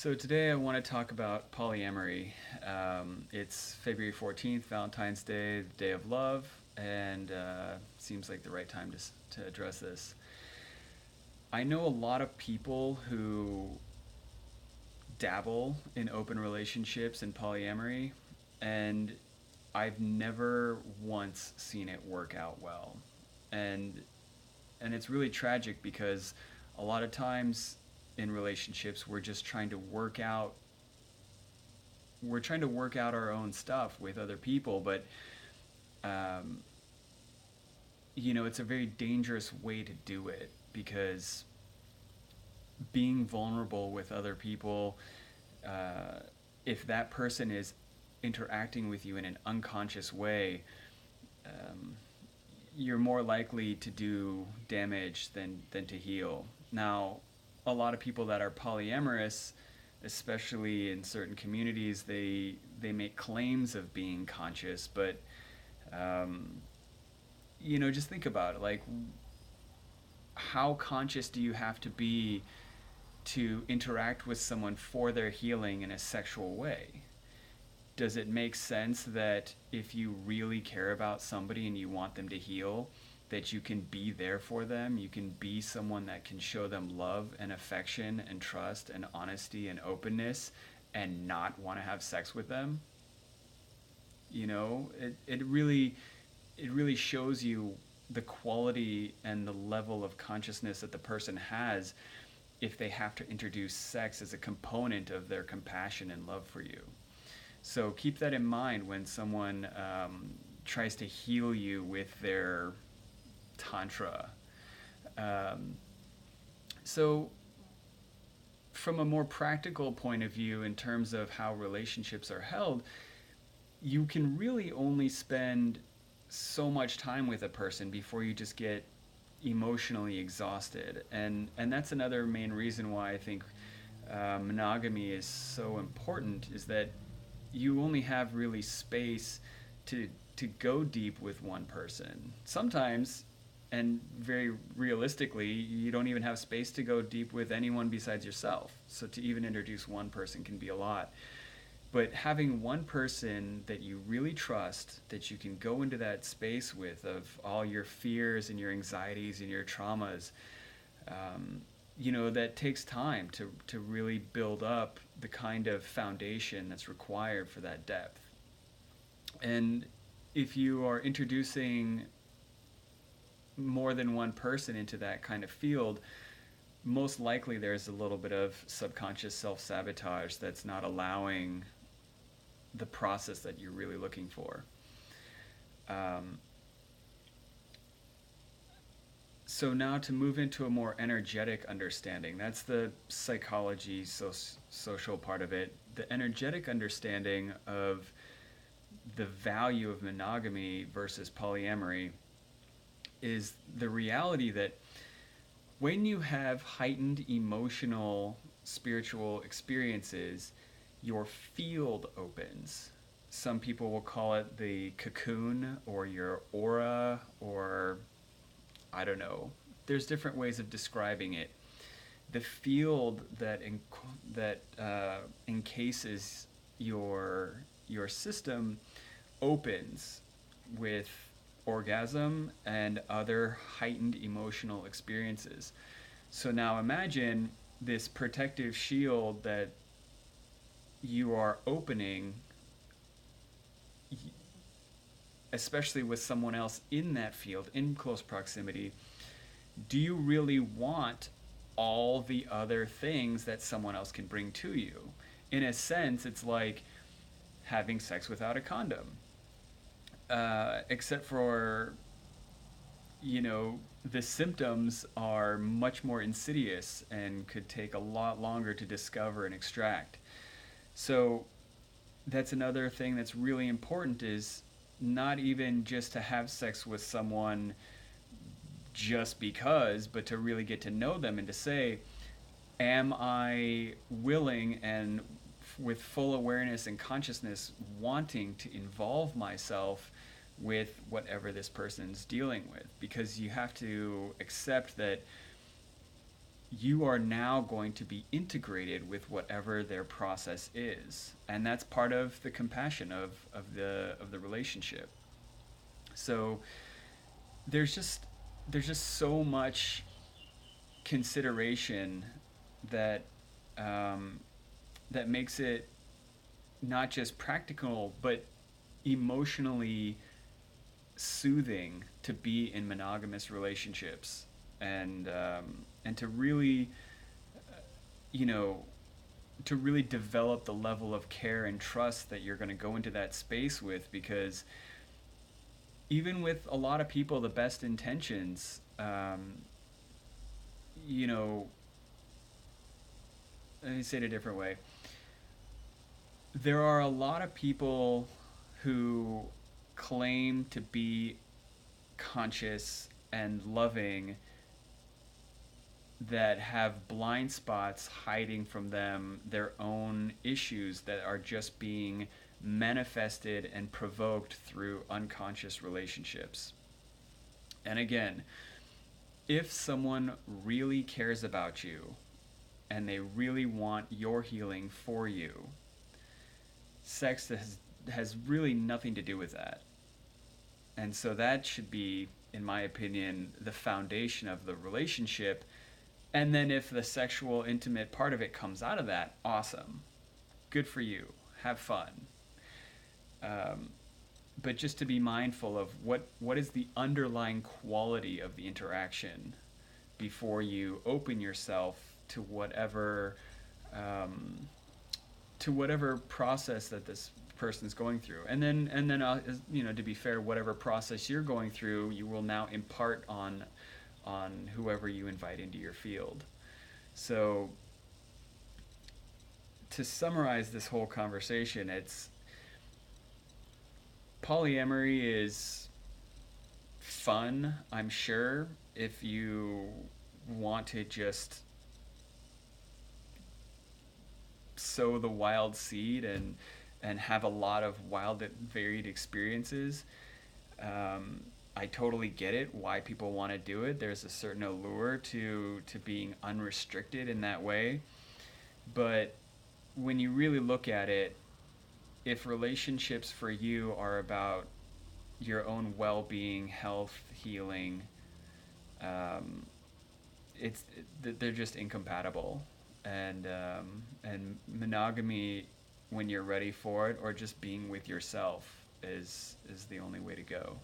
So today I want to talk about polyamory. It's February 14th, Valentine's Day, the day of love, and seems like the right time to address this. I know a lot of people who dabble in open relationships and polyamory, and I've never once seen it work out well. And and it's really tragic because a lot of times in relationships we're trying to work out our own stuff with other people, but um, it's a very dangerous way to do it because being vulnerable with other people, uh, if that person is interacting with you in an unconscious way, um, you're more likely to do damage than to heal. Now, a lot of people that are polyamorous, especially in certain communities, they make claims of being conscious, but um, just think about it. Like, how conscious do you have to be to interact with someone for their healing in a sexual way? Does it make sense that if you really care about somebody and you want them to heal, that you can be there for them? You can be someone that can show them love and affection and trust and honesty and openness and not want to have sex with them? It really shows you the quality and the level of consciousness that the person has if they have to introduce sex as a component of their compassion and love for you. So keep that in mind when someone tries to heal you with their tantra. Um, so, from a more practical point of view, in terms of how relationships are held, you can really only spend so much time with a person before you just get emotionally exhausted, and that's another main reason why I think monogamy is so important, is that you only have really space to go deep with one person. Sometimes, and very realistically, you don't even have space to go deep with anyone besides yourself. So to even introduce one person can be a lot. But having one person that you really trust, that you can go into that space with, of all your fears and your anxieties and your traumas, that takes time to really build up the kind of foundation that's required for that depth. And if you are introducing more than one person into that kind of field, most likely there's a little bit of subconscious self-sabotage that's not allowing the process that you're really looking for. Um, so now to move into a more energetic understanding, that's the psychology, social part of it. The energetic understanding of the value of monogamy versus polyamory is the reality that when you have heightened emotional, spiritual experiences, your field opens. Some people will call it the cocoon or your aura, or I don't know. There's different ways of describing it. The field that encases your system opens with orgasm and other heightened emotional experiences. So now imagine this protective shield that you are opening, especially with someone else in that field, in close proximity. Do you really want all the other things that someone else can bring to you? In a sense, it's like having sex without a condom. Except for, the symptoms are much more insidious and could take a lot longer to discover and extract. So that's another thing that's really important, is not even just to have sex with someone just because, but to really get to know them and to say, am I willing and with full awareness and consciousness wanting to involve myself with whatever this person's dealing with? Because you have to accept that you are now going to be integrated with whatever their process is, and that's part of the compassion of the relationship. So there's just so much consideration that um, that makes it not just practical but emotionally soothing to be in monogamous relationships, and to really, you know, to really develop the level of care and trust that you're going to go into that space with, because even with a lot of people the best intentions, you know, let me say it a different way. There are a lot of people who claim to be conscious and loving that have blind spots hiding from them their own issues that are just being manifested and provoked through unconscious relationships. And again, if someone really cares about you and they really want your healing for you, sex has really nothing to do with that. And so that should be, in my opinion, the foundation of the relationship. And then if the sexual, intimate part of it comes out of that, awesome. Good for you. Have fun. Um, but just to be mindful of what is the underlying quality of the interaction before you open yourself to um, whatever process that this person's going through. And then you know, to be fair, whatever process you're going through, you will now impart on whoever you invite into your field. So to summarize this whole conversation, it's polyamory is fun, I'm sure, if you want to just sow the wild seed and have a lot of wild varied experiences. I totally get it why people want to do it. There's a certain allure to being unrestricted in that way. But when you really look at it, if relationships for you are about your own well-being, health, healing, um, it's they're just incompatible. And monogamy, when you're ready for it, or just being with yourself, is the only way to go.